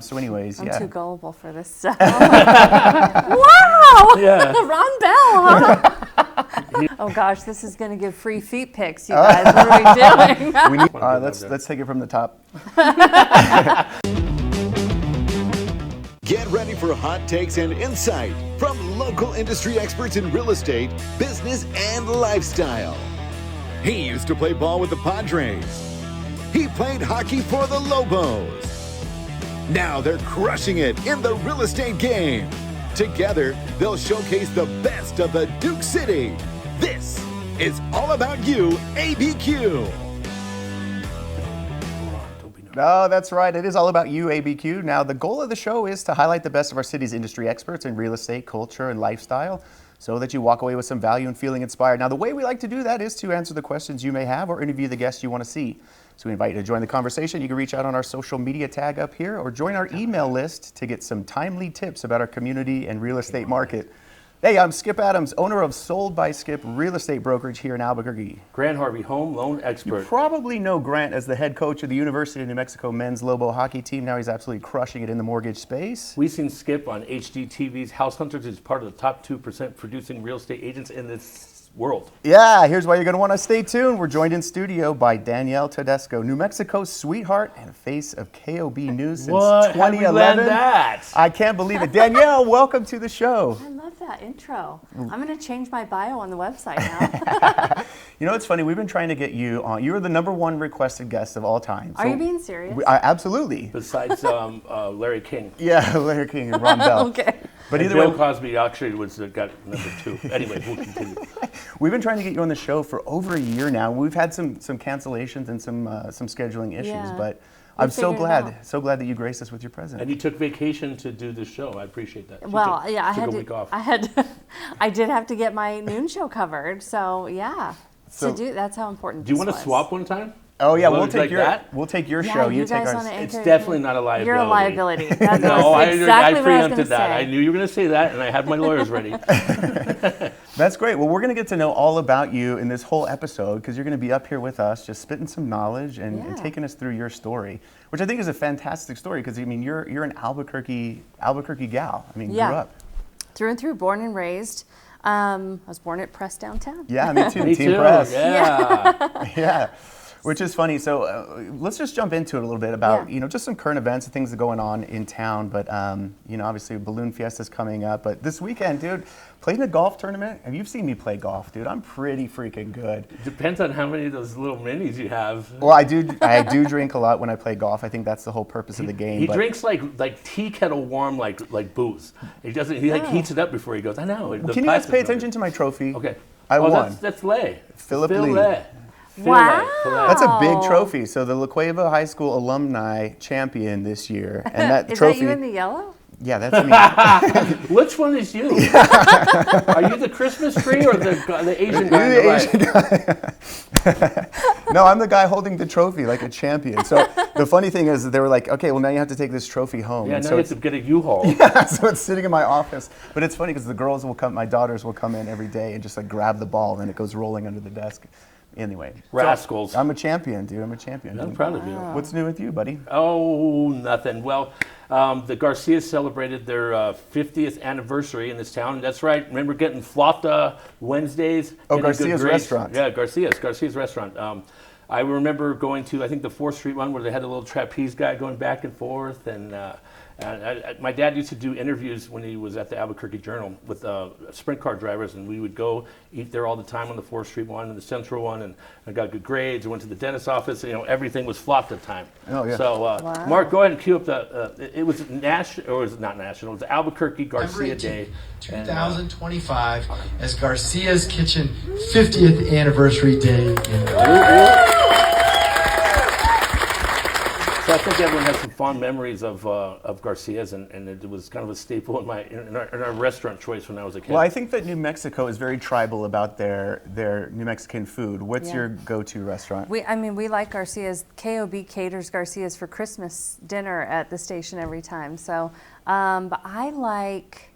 So anyways, I'm yeah. too gullible for this stuff. Wow! Yeah. Ron Bell, huh? Oh gosh, this is going to give free feet pics, you guys. What are we doing? Let's take it from the top. Get ready for hot takes and insight from local industry experts in real estate, business, and lifestyle. He used to play ball with the Padres. He played hockey for the Lobos. Now they're crushing it in the real estate game. Together, they'll showcase the best of the Duke City. This is All About You, ABQ. Oh, that's right. It is all about YouABQ. Now, the goal of the show is to highlight the best of our city's industry experts in real estate, culture, and lifestyle so that you walk away with some value and feeling inspired. Now, the way we like to do that is to answer the questions you may have or interview the guests you want to see. So we invite you to join the conversation. You can reach out on our social media tag up here or join our email list to get some timely tips about our community and real estate market. Hey, I'm Skip Adams, owner of Sold by Skip Real Estate Brokerage here in Albuquerque. Grant Harvey, home loan expert. You probably know Grant as the head coach of the University of New Mexico men's Lobo hockey team. Now he's absolutely crushing it in the mortgage space. We've seen Skip on HGTV's House Hunters. He's part of the top 2% producing real estate agents in this world. Yeah, here's why you're going to want to stay tuned. We're joined in studio by Danielle Todesco, New Mexico's sweetheart and face of KOB News since 2011. How did we land that? I can't believe it. Danielle, welcome to the show. I love that intro. I'm going to change my bio on the website now. You know, it's funny. We've been trying to get you on. You are the #1 requested guest of all time. Are you being serious? Absolutely. Besides Larry King. Yeah, Larry King and Ron Bell. Okay. But and either Bill way, Cosby actually was got #2. Anyway, we'll continue. We've been trying to get you on the show for over a year now. We've had some cancellations and some scheduling issues, but I'm so glad that you graced us with your presence. And you took vacation to do this show. I appreciate that. Well, yeah, took a week off. I did have to get my noon show covered. So yeah, that's how important. Do you want to swap one time? Oh yeah, we'll take your show. You take guys ours. It's definitely not a liability. You're a liability. That's no, exactly I preempted that. I knew you were going to say that, and I had my lawyers ready. That's great. Well, we're going to get to know all about you in this whole episode because you're going to be up here with us, just spitting some knowledge and taking us through your story, which I think is a fantastic story because I mean you're an Albuquerque gal. I mean, grew up through and through, born and raised. I was born at Press downtown. Yeah, me too. Me Team too. Press. Yeah. Yeah. Which is funny. So let's just jump into it a little bit about, just some current events and things that are going on in town. But, obviously Balloon Fiesta's coming up. But this weekend, dude, played in a golf tournament. And you've seen me play golf, dude. I'm pretty freaking good. Depends on how many of those little minis you have. Well, I do drink a lot when I play golf. I think that's the whole purpose of the game. He drinks like tea kettle warm, like booze. He doesn't. He heats it up before he goes. I know. Well, can you guys pay attention to my trophy? Okay. I won. That's Lay. Philip Lee. Wow. That's a big trophy. So the La Cueva High School alumni champion this year. And that Is trophy. that you in the yellow? Yeah, that's me. Which one is you? Are you the Christmas tree or the Asian guy? No, I'm the guy holding the trophy like a champion. So the funny thing is that they were like, okay, well now you have to take this trophy home. Yeah, and now so you have to get a U-Haul. Yeah, so it's sitting in my office. But it's funny because the girls will come, my daughters will come in every day and just like grab the ball and then it goes rolling under the desk. Anyway. Rascals. So I'm a champion, dude. I'm a champion. I'm proud of you. What's new with you, buddy? Oh, nothing. Well, the Garcias celebrated their 50th anniversary in this town. That's right. Remember getting flauta Wednesdays? Oh, Garcia's restaurant. Yeah, Garcia's restaurant. I remember going to, I think, the 4th Street one where they had a little trapeze guy going back and forth. And my dad used to do interviews when he was at the Albuquerque Journal with sprint car drivers, and we would go eat there all the time on the 4th Street one and the Central one, and I got good grades. I went to the dentist's office. Everything was flauta time. Oh, yeah. So, Mark, go ahead and cue up the, it was national, or was it not national? It was Albuquerque Garcia Day. 2025 as Garcia's Kitchen 50th anniversary day. So I think everyone has some fond memories of Garcia's, and it was kind of a staple in our restaurant choice when I was a kid. Well, I think that New Mexico is very tribal about their New Mexican food. What's your go-to restaurant? We like Garcia's. KOB caters Garcia's for Christmas dinner at the station every time. So, but I like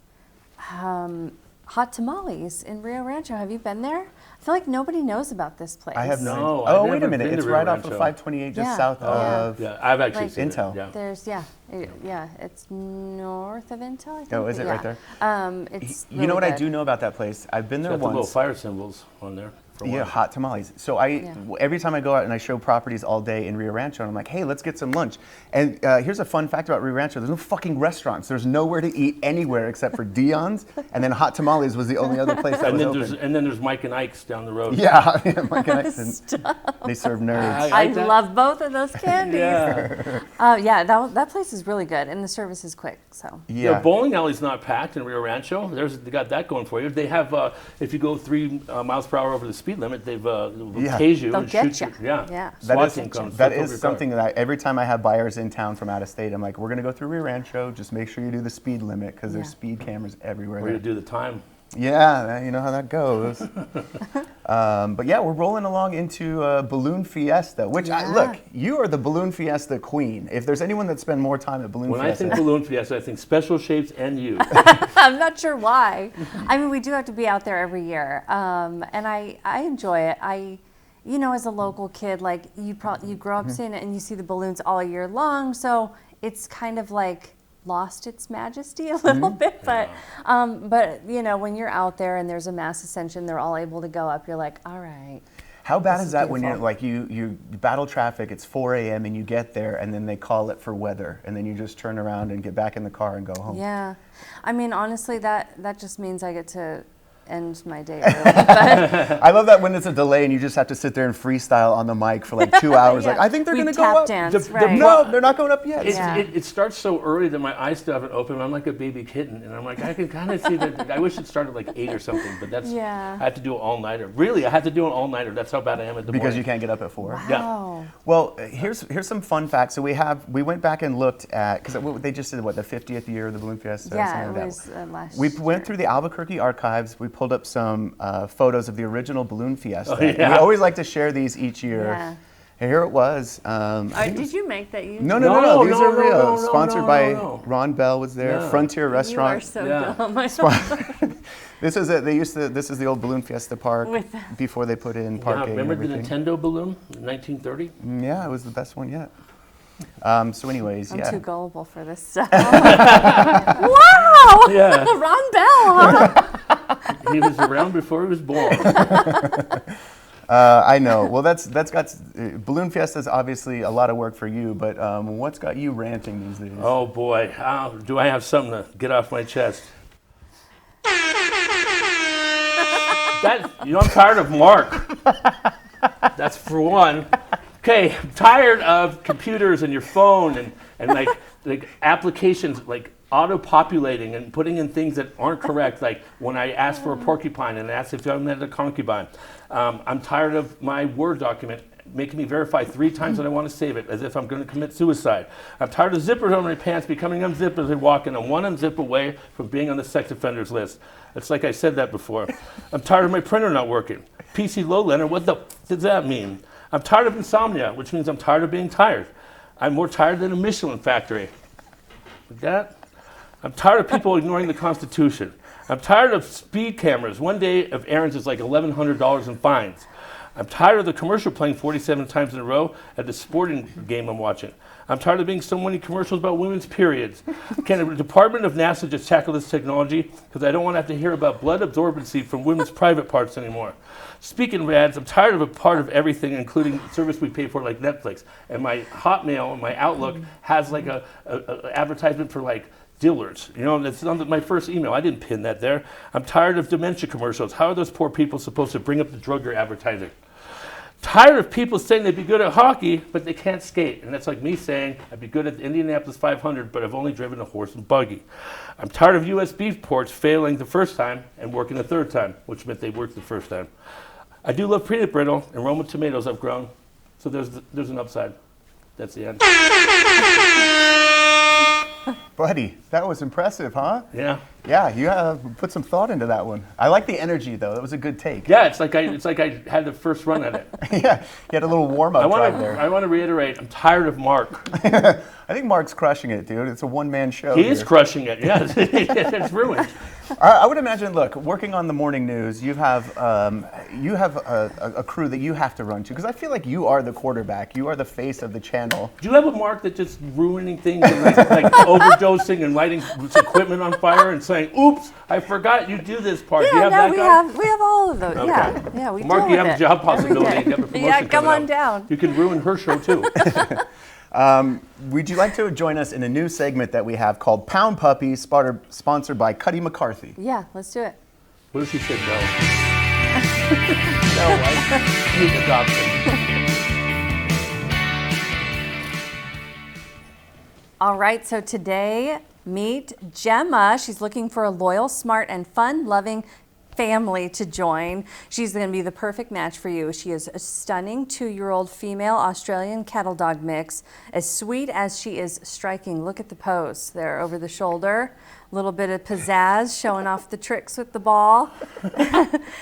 Hot Tamales in Rio Rancho. Have you been there? I feel like nobody knows about this place. I have No, no. I've Oh, wait a never minute! been to It's Rio right off Rancho. of 528, just Yeah. south Yeah. of. Yeah, I've actually Like seen Intel. it. Yeah. There's it's north of Intel. I think. Oh, is it right there? It's You know what really I do know about that place? I've been there Got the little once. fire symbols on there. For Yeah, one. hot tamales. So every time I go out and I show properties all day in Rio Rancho, and I'm like, hey, let's get some lunch. And here's a fun fact about Rio Rancho: there's no fucking restaurants. There's nowhere to eat anywhere except for Dion's, and then Hot Tamales was the only other place that And was then open. and then there's Mike and Ike's down the road. Yeah, Mike and Ike's, they serve nerds. I like that. love both of those candies. Yeah. That place is really good, and the service is quick. So The bowling alley's not packed in Rio Rancho. They got that going for you. They have, if you go 3 miles per hour over the speed limit, they've tase you They'll and get shoot you. you. Yeah. Yeah. SWAT team comes. That flips over is your something car. that every time I have buyers in town from out of state, I'm like, we're gonna go through Rio Rancho. Just make sure you do the speed limit because there's Yeah. speed cameras everywhere. We're there. going to do the time. Yeah, you know how that goes. But yeah, we're rolling along into Balloon Fiesta, which look, you are the Balloon Fiesta queen. If there's anyone that spend more time at Balloon When I Fiesta, think Balloon Fiesta, I think Special Shapes and you. I'm not sure why. I mean, we do have to be out there every year, and I enjoy it. As a local kid, like you grow up seeing it, and you see the balloons all year long, so it's kind of like lost its majesty a little bit. But when you're out there and there's a mass ascension, they're all able to go up. You're like, all right. how bad This is is that when you're beautiful. like you battle traffic? It's 4 a.m. and you get there, and then they call it for weather, and then you just turn around and get back in the car and go home. Yeah, I mean, honestly, that just means I get to end my day early. But I love that when it's a delay and you just have to sit there and freestyle on the mic for like 2 hours. yeah. Like, I think they're We going to go tap up. dance, The- right? No, they're not going up yet. Yeah. It starts so early that my eyes still haven't opened. I'm like a baby kitten, and I'm like, I can kind of see that. I wish it started like 8 or something, but that's. Yeah. I have to do it all nighter. Really, I have to do an all nighter. That's how bad I am at the Because you morning. can't get up at 4. Wow. Well, here's some fun facts. So we went back and looked at, because they just did the 50th year of the Balloon Fiesta. Yeah, something it like that. was last We year. went through the Albuquerque archives. We pulled up some photos of the original Balloon Fiesta. Oh, yeah. We always like to share these each year. Yeah. And here it was. I think it was- Did you make that? You No, No, these no, are no, real. no, no, Sponsored no, by no. Ron Bell was there. Yeah. Frontier You are Restaurant. so Yeah. dumb. This is it. This is the old Balloon Fiesta park With- before they put in Yeah, parking. remember and the everything. Nintendo balloon in 1930? Yeah, it was the best one yet. So anyways, I'm yeah. too gullible for this stuff. Wow! Yeah. Ron Bell, huh? He was around before he was born. I know. Well, that's got Balloon Fiesta is obviously a lot of work for you, but what's got you ranting these days? Oh boy, do I have something to get off my chest? I'm tired of Mark. That's for one. Okay, I'm tired of computers and your phone and like applications like auto-populating and putting in things that aren't correct. Like when I ask for a porcupine and ask if I'm at a concubine. I'm tired of my Word document making me verify 3 times that I want to save it, as if I'm going to commit suicide. I'm tired of zippers on my pants becoming unzipped as I walk in. I'm one unzip away from being on the sex offenders list. It's like I said that before. I'm tired of my printer not working. PC Lowlander, what the does that mean? I'm tired of insomnia, which means I'm tired of being tired. I'm more tired than a Michelin factory. Like that? I'm tired of people ignoring the Constitution. I'm tired of speed cameras. One day of errands is like $1,100 in fines. I'm tired of the commercial playing 47 times in a row at the sporting game I'm watching. I'm tired of being so many commercials about women's periods. Can the Department of NASA just tackle this technology? Because I don't want to have to hear about blood absorbency from women's private parts anymore. Speaking of ads, I'm tired of a part of everything, including service we pay for like Netflix. And my Hotmail and my Outlook has like a advertisement for like Dillard's. You know, that's on my first email. I didn't pin that there. I'm tired of dementia commercials. How are those poor people supposed to bring up the drug you're advertising? Tired of people saying they'd be good at hockey, but they can't skate. And that's like me saying I'd be good at the Indianapolis 500, but I've only driven a horse and buggy. I'm tired of USB ports failing the first time and working the third time, which meant they worked the first time. I do love peanut brittle and Roma tomatoes I've grown, so there's an upside. That's the end. Buddy, that was impressive, huh? Yeah. Yeah, you put some thought into that one. I like the energy, though. That was a good take. Yeah, it's like I had the first run at it. Yeah, you had a little warm-up drive there. I want to reiterate, I'm tired of Mark. I think Mark's crushing it, dude. It's a one-man show. He is here. crushing it. Yeah, it's ruined. I would imagine, look, working on the morning news, you have a crew that you have to run to, because I feel like you are the quarterback. You are the face of the channel. Do you have a Mark that just ruining things and like overdosing and lighting equipment on fire and saying, "Oops, I forgot you do this part"? Do you have that guy? we have all of those. Okay. Yeah, we Mark, deal you with have a it job every possibility. day. You have a promotion Yeah, come coming on up. down. You can ruin her show too. Would you like to join us in a new segment that we have called Pound Puppy, sponsored by Cuddy McCarthy? Yeah, let's do it. What if she said no? No, I need adoption. All right, so today, meet Gemma. She's looking for a loyal, smart, and fun-loving family to join. She's going to be the perfect match for you. She is a stunning 2-year-old female Australian cattle dog mix, as sweet as she is striking. Look at the pose there over the shoulder. A little bit of pizzazz, showing off the tricks with the ball.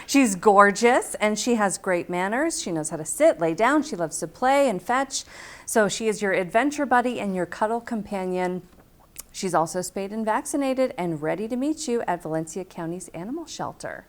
She's gorgeous, and she has great manners. She knows how to sit, lay down. She loves to play and fetch. So she is your adventure buddy and your cuddle companion. She's also spayed and vaccinated and ready to meet you at Valencia County's Animal Shelter.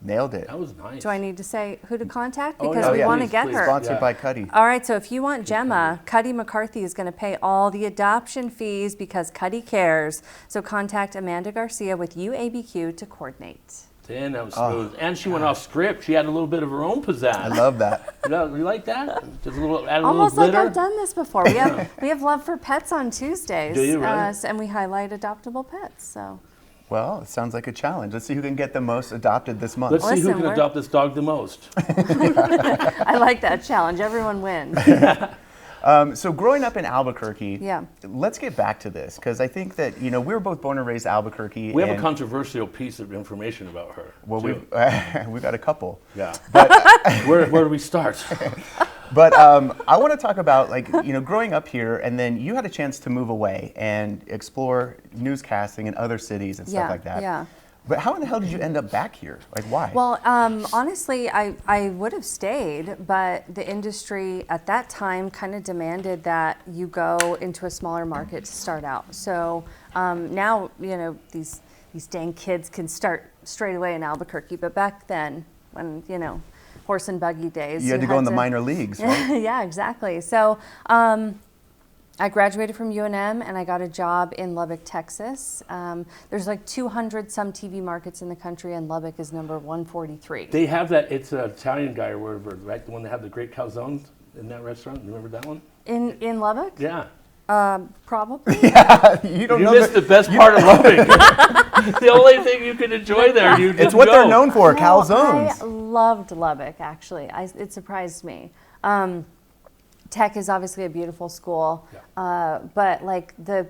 Nailed it. That was nice. Do I need to say who to contact? Oh, Because yeah, we want to please, get please. her. Sponsored Yeah. by Cuddy. All right, so if you want Gemma, Cuddy McCarthy is going to pay all the adoption fees because Cuddy cares. So contact Amanda Garcia with YouABQ to coordinate. Dan, that was smooth. And she went off script. She had a little bit of her own pizzazz. I love that. You like that? Just a little, add a Almost little like glitter. I've done this before. We have Love for Pets on Tuesdays. Do you really? And we highlight adoptable pets. So Well, it sounds like a challenge. Let's see who can get the most adopted this month. Let's see who Listen, can we're- adopt this dog the most. I like that challenge. Everyone wins. So growing up in Albuquerque, Yeah. let's get back to this, because I think that, we were both born and raised Albuquerque. We have a and- controversial piece of information about her. Well, too. we've got a couple. Yeah. But Where do we start? But I want to talk about, growing up here, and then you had a chance to move away and explore newscasting in other cities and stuff like that. Yeah. But how in the hell did you end up back here? Like, why? Well, honestly, I would have stayed, but the industry at that time kind of demanded that you go into a smaller market to start out. So now, these dang kids can start straight away in Albuquerque, but back then, when, horse and buggy days. you had to go in the minor leagues, right? Yeah, exactly. So I graduated from UNM and I got a job in Lubbock, Texas. There's like 200 some TV markets in the country, and Lubbock is number 143. They have that, it's an Italian guy or whatever, right? The one that had the great calzones in that restaurant. Remember that one? In Lubbock? Yeah. Probably. You don't You know missed the best part of Lubbock. The only thing you can enjoy there, you didn't It's what go. they're known for, Well, calzones. I loved Lubbock, actually. It surprised me. Tech is obviously a beautiful school, but like the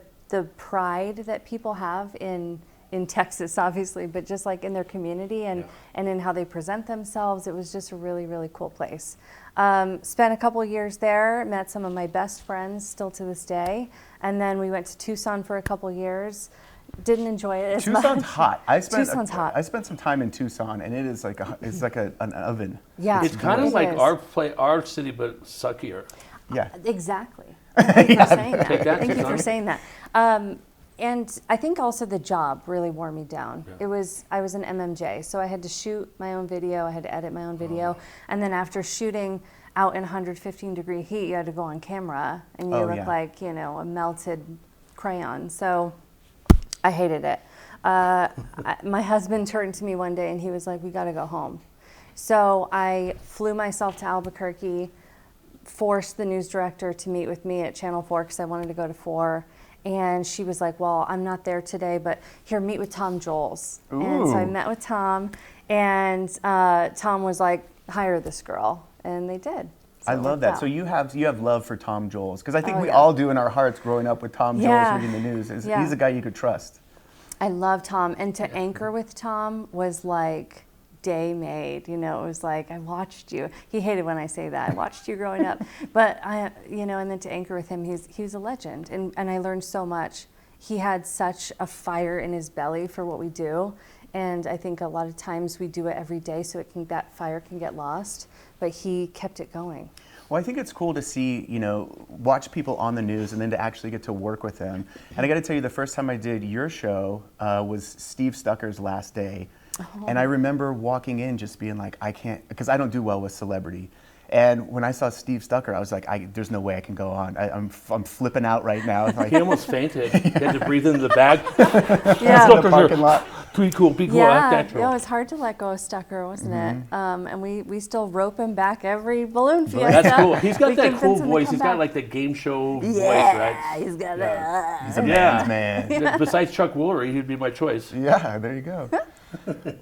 pride that people have in Texas, obviously, but just like in their community and in how they present themselves, it was just a really, really cool place. Spent a couple years there, met some of my best friends still to this day, and then we went to Tucson for a couple years. Didn't enjoy it as much. Tucson's hot. Tucson's hot. I spent some time in Tucson, and it is like an oven. Yeah, It's kind it of like is. our city, but suckier. Yeah. Exactly. Thank you for saying that. Take that, Thank you Tucson. for saying that. And I think also the job really wore me down. I was an MMJ, so I had to shoot my own video, I had to edit my own video, and then after shooting out in 115-degree heat, you had to go on camera, and you look like a melted crayon. So I hated it. My husband turned to me one day, and he was like, "We got to go home." So I flew myself to Albuquerque, forced the news director to meet with me at Channel 4 because I wanted to go to 4. And she was like, "Well, I'm not there today, but here, meet with Tom Joles." And so I met with Tom, and Tom was like, "Hire this girl," and they did. So I it love worked that. out. So you have love for Tom Joles, because I think Oh, we yeah. all do in our hearts growing up with Tom Yeah. Joles reading the news. Yeah. He's a guy you could trust. I love Tom, and to anchor with Tom was like day made. It was like, I watched you. He hated when I say that. I watched you growing up, but and then to anchor with him, he was a legend, and I learned so much. He had such a fire in his belly for what we do, and I think a lot of times we do it every day, so that fire can get lost. But he kept it going. Well, I think it's cool to see, watch people on the news and then to actually get to work with them. And I got to tell you, the first time I did your show was Steve Stucker's last day. And I remember walking in just being like, I can't, because I don't do well with celebrity. And when I saw Steve Stucker, I was like, there's no way I can go on. I'm flipping out right now. Like, He almost fainted. He had to breathe into the bag. Yeah. in the parking lot. Be cool. I like that. It was hard to let go of Stucker, wasn't it? And we still rope him back every balloon fiesta. That's cool. He's got We that convince cool him to voice. come He's got back. like the game show voice, Yeah, right? he's got He's a Yeah. man's man. Besides Chuck Woolery, he'd be my choice. Yeah, there you go.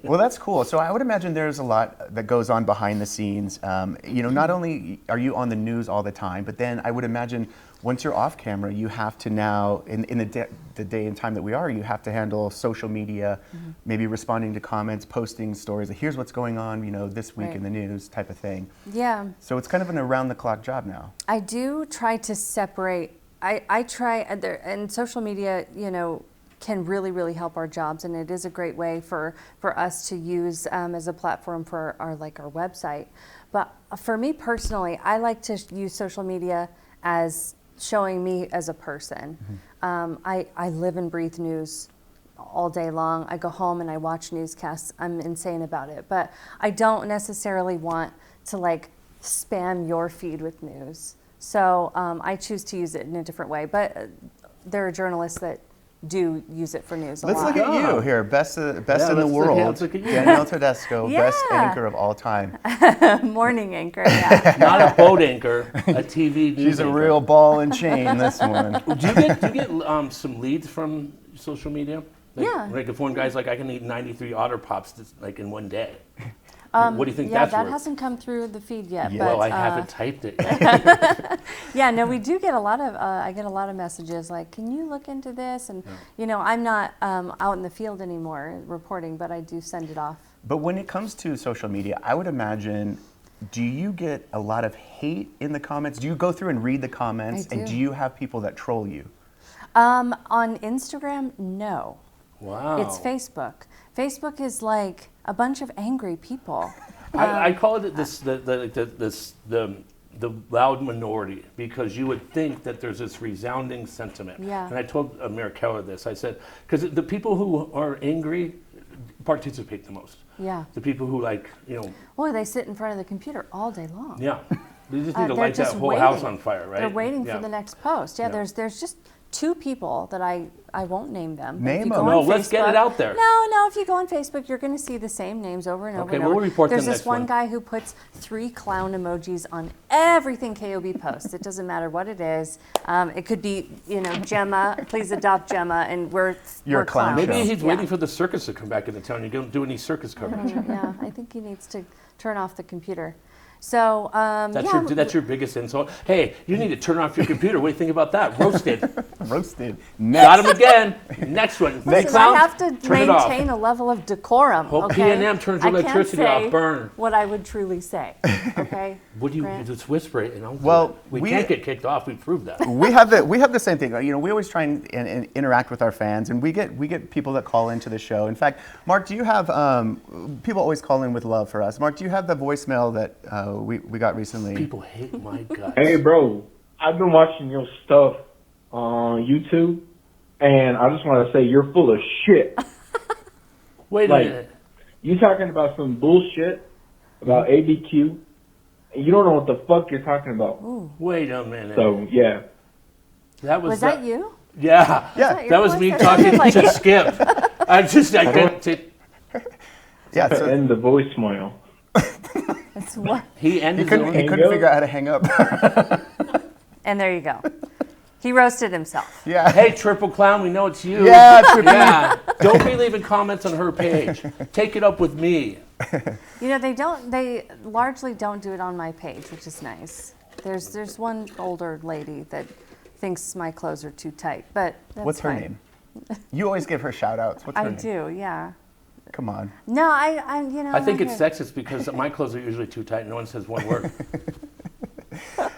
Well, that's cool. So I would imagine there's a lot that goes on behind the scenes. Not only are you on the news all the time, but then I would imagine once you're off camera, you have to now, in the day and time that we are, you have to handle social media, maybe responding to comments, posting stories. Here's what's going on, this week Right. in the news type of thing. Yeah. So it's kind of an around-the-clock job now. I do try to separate. I try, and social media, can really, really help our jobs, and it is a great way for us to use as a platform for our website. But for me personally, I like to use social media as showing me as a person. I live and breathe news all day long. I go home and I watch newscasts. I'm insane about it, but I don't necessarily want to spam your feed with news. So I choose to use it in a different way. But there are journalists that do use it for news a Let's lot. look at you here, best in the let's world, look at you. Danielle Todesco, best Yeah. anchor of all time. Morning anchor, yeah. Not a boat anchor, a TV news She's a anchor. real ball and chain, this one. Do you get some leads from social media? Yeah. Like if one guy's like, I can eat 93 Otter Pops in one day. What do you think Yeah, that's that worth? hasn't come through the feed yet. Yeah. But, Well, I haven't typed it yet. yeah, no, we do get a lot of. I get a lot of messages like, "Can you look into this?" And I'm not out in the field anymore reporting, but I do send it off. But when it comes to social media, I would imagine, do you get a lot of hate in the comments? Do you go through and read the comments? I And do. do you have people that troll you? On Instagram, no. Wow. It's Facebook. Facebook is like a bunch of angry people. I call it the loud minority, because you would think that there's this resounding sentiment. Yeah. And I told Mayor Keller this. I said, because the people who are angry participate the most. Yeah. The people who Boy, they sit in front of the computer all day long. yeah. They just need to They're light that just whole house waiting. on fire, right? They're waiting Yeah. for the next post. Yeah, Yeah. there's just two people that I won't name them. But Name if you them. go No, on let's get it Facebook- out there. No, if you go on Facebook, you're going to see the same names over and over Okay, and we'll over. report There's them this next one one. guy who puts 3 clown emojis on everything KOB posts. It doesn't matter what it is. It could be, Gemma, please adopt Gemma, and we're You're a clown clowns. Maybe show. he's waiting for the circus to come back into town. You don't do any circus coverage. Yeah, I think he needs to turn off the computer. So, That's your biggest insult. Hey, you need to turn off your computer. What do you think about that? Roasted. Roasted. Got him again. Next one. Listen, Clown, I have to turn it off. maintain a level of decorum. Hope Okay? P&M turns your I can't electricity off. say Burn. what I would truly say. Okay. Would you Grant? just whisper it? Well, we we- can't get kicked off. We proved that. We have the same thing. We always try and interact with our fans, and we get people that call into the show. In fact, Mark, do you have people always call in with love for us? Mark, do you have the voicemail that we got recently? People hate my guts. Hey, bro, I've been watching your stuff on YouTube, and I just want to say you're full of shit. Wait a Like- minute. You talking about some bullshit about ABQ, and you don't know what the fuck you're talking about. Wait a minute. So, yeah. that Was that you? Yeah. Yeah. your That was voice? me That sounded talking like to you. Skip. I couldn't take. Yeah. So End the voicemail. It's what? He ended he couldn't Hang figure up. out how to hang up. And there you go. He roasted himself. Yeah. Hey, Triple Clown, we know it's you. Yeah, Triple. Yeah. Don't be leaving comments on her page. Take it up with me. They largely don't do it on my page, which is nice. There's one older lady that thinks my clothes are too tight, but that's What's her fine. name? You always give her shout outs. What's her I name? do, yeah. Come on. No, I I think it's okay. sexist because my clothes are usually too tight and no one says one word.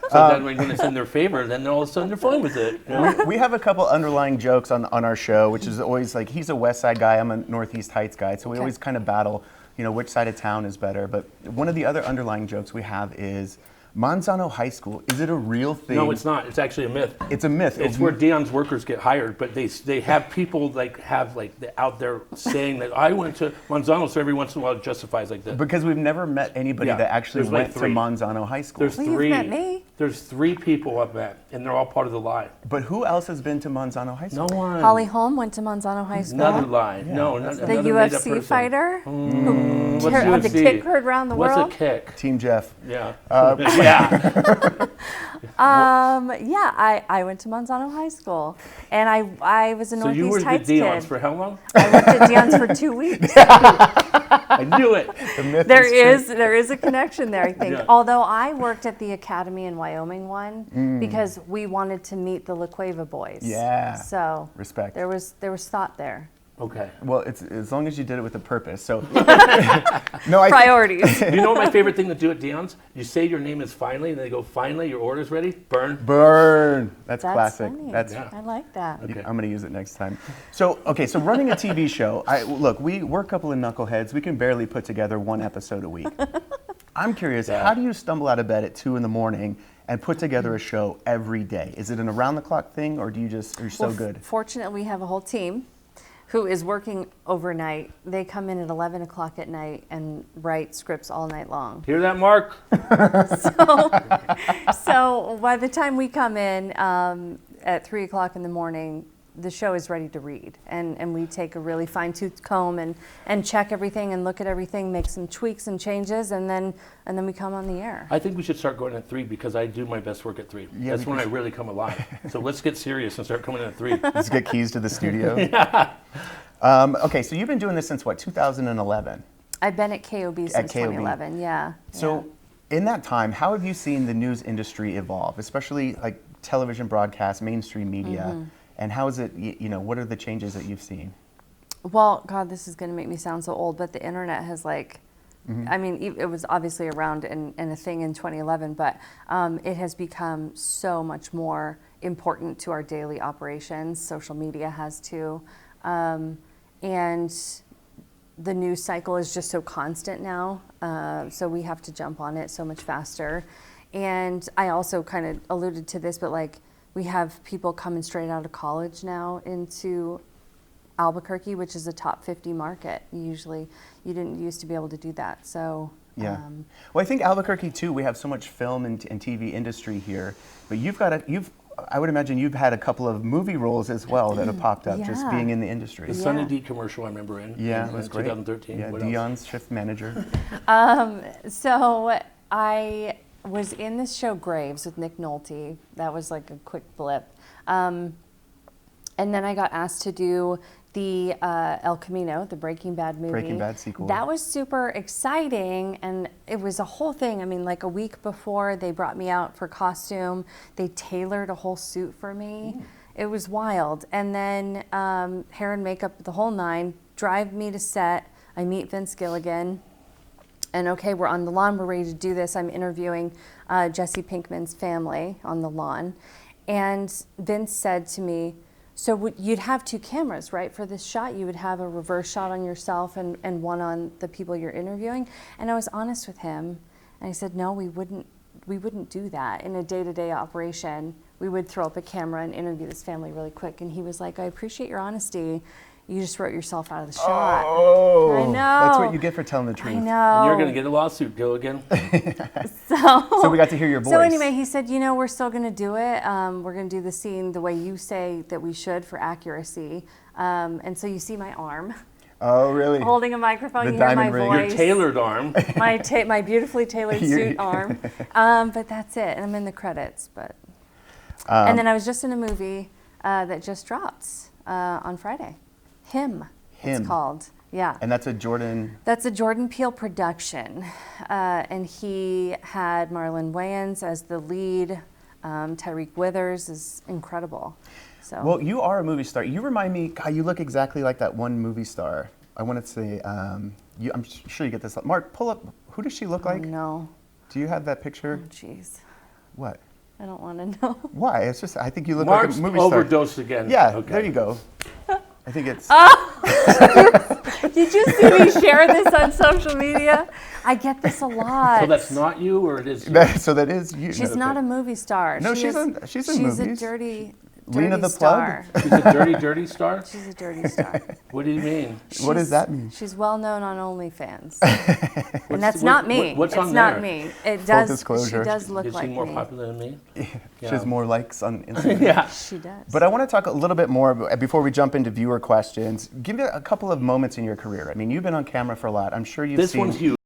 So then when it's in their favor, then all of a sudden they're fine with it. You know? We have a couple underlying jokes on our show, which is always like, he's a West Side guy, I'm a Northeast Heights guy, so we Okay. always kind of battle, which side of town is better. But one of the other underlying jokes we have is, Manzano High School, is it a real thing? No, it's not. It's actually a myth. It's a myth. It's where Dion's workers get hired, but they have people out there saying that I went to Manzano, so every once in a while it justifies like this. Because we've never met anybody Yeah, that actually there's like went to three. Manzano High School. There's Well, three. you've met me. There's 3 people I've met, and they're all part of the lie. But who else has been to Manzano High No School? one. Holly Holm went to Manzano High School. Another lie. No, that's The another made-up UFC person. fighter who What's had the UFC? kick her around the world. What's a kick? Team Jeff. Yeah. Yeah. Yeah, I went to Manzano High School, and I was a So Northeast you were with Heights Dion's kid. for how long? I worked at Dion's for 2 weeks. I knew it. The myth There is a connection there, I think. Yeah. Although I worked at the Academy in Wyoming one because we wanted to meet the La Cueva boys. Yeah. So Respect. there was thought there. Okay. Well, it's as long as you did it with a purpose. So, no, Priorities. You know what my favorite thing to do at Dion's? You say your name is finally, and they go, finally, your order's ready? Burn. Burn. That's That's classic. funny. That's. Yeah. I like that. Okay. I'm going to use it next time. So, okay, so running a TV show, look, we're a couple of knuckleheads. We can barely put together one episode a week. I'm curious, how do you stumble out of bed at 2 a.m. and put together a show every day? Is it an around-the-clock thing, or you're so Well, good? Fortunately, we have a whole team who is working overnight. They come in at 11 o'clock at night and write scripts all night long. Hear that, Mark? So by the time we come in at 3 o'clock in the morning, the show is ready to read. And we take a really fine-tooth comb and check everything and look at everything, make some tweaks and changes, and then we come on the air. I think we should start going at 3 because I do my best work at 3. Yeah, That's when I really come alive. So let's get serious and start coming in at 3. Let's get keys to the studio. Okay, so you've been doing this since what, 2011? I've been at KOB since 2011, yeah. So in that time, how have you seen the news industry evolve, especially like television broadcast, mainstream media, and how is it, what are the changes that you've seen? Well, God, this is going to make me sound so old, but the internet has I mean, it was obviously around and a thing in 2011, but it has become so much more important to our daily operations. Social media has too. And the news cycle is just so constant now, so we have to jump on it so much faster. And I also kind of alluded to this, but we have people coming straight out of college now into Albuquerque, which is a top 50 market. You didn't used to be able to do that. So yeah. Well, I think Albuquerque too. We have so much film and TV industry here, but I would imagine you've had a couple of movie roles as well that have popped up just being in the industry. The Sunny D commercial I remember in. Yeah, it in was great. 2013. Yeah, What else? Dion's shift manager. So I was in this show Graves with Nick Nolte. That was like a quick blip. And then I got asked to do the El Camino, the Breaking Bad movie. Breaking Bad sequel. That was super exciting, and it was a whole thing. I mean, like a week before, they brought me out for costume. They tailored a whole suit for me. It was wild. And then hair and makeup, the whole 9, drive me to set. I meet Vince Gilligan. And okay, we're on the lawn, we're ready to do this. I'm interviewing Jesse Pinkman's family on the lawn. And Vince said to me, so you'd have 2 cameras, right? For this shot, you would have a reverse shot on yourself and one on the people you're interviewing. And I was honest with him. And I said, no, we wouldn't do that. In a day-to-day operation, we would throw up a camera and interview this family really quick. And he was like, I appreciate your honesty. You just wrote yourself out of the shot. Oh, I know. That's what you get for telling the truth. I know. And you're going to get a lawsuit, Gilligan. So we got to hear your voice. So anyway, he said, we're still going to do it. We're going to do the scene the way you say that we should for accuracy. And so you see my arm Oh, really? holding a microphone. The You hear my diamond ring. voice. Your tailored arm. My beautifully tailored suit arm. But that's it. And I'm in the credits. But and then I was just in a movie that just dropped on Friday. Him. It's called. Yeah. And that's a Jordan. That's a Jordan Peele production. And he had Marlon Wayans as the lead. Tyreek Withers is incredible. So. Well, you are a movie star. You remind me, God, you look exactly like that one movie star. I want to say, I'm sure you get this. Mark, pull up. Who does she look like? No. Do you have that picture? Oh, jeez. What? I don't want to know. Why? It's just, I think you look Mark's like a movie star. overdosed again. Yeah, Okay. there you go. I think it's. Did you see me share this on social media? I get this a lot. So that's not you, or it is you? So that is you. She's not a movie star. No, She she's is- in She's movies. a dirty Lena the star. She's a dirty, dirty star? She's a dirty star. What do you mean? What does that mean? She's well known on OnlyFans, What's- and that's what- not me. what's it's on not there? me. It does. disclosure. She does look Is like she more me. popular than me? She has more likes on Instagram. Yeah. She does. But I want to talk a little bit more before we jump into viewer questions. Give me a couple of moments in your career. I mean, you've been on camera for a lot. I'm sure you've This seen. one's huge.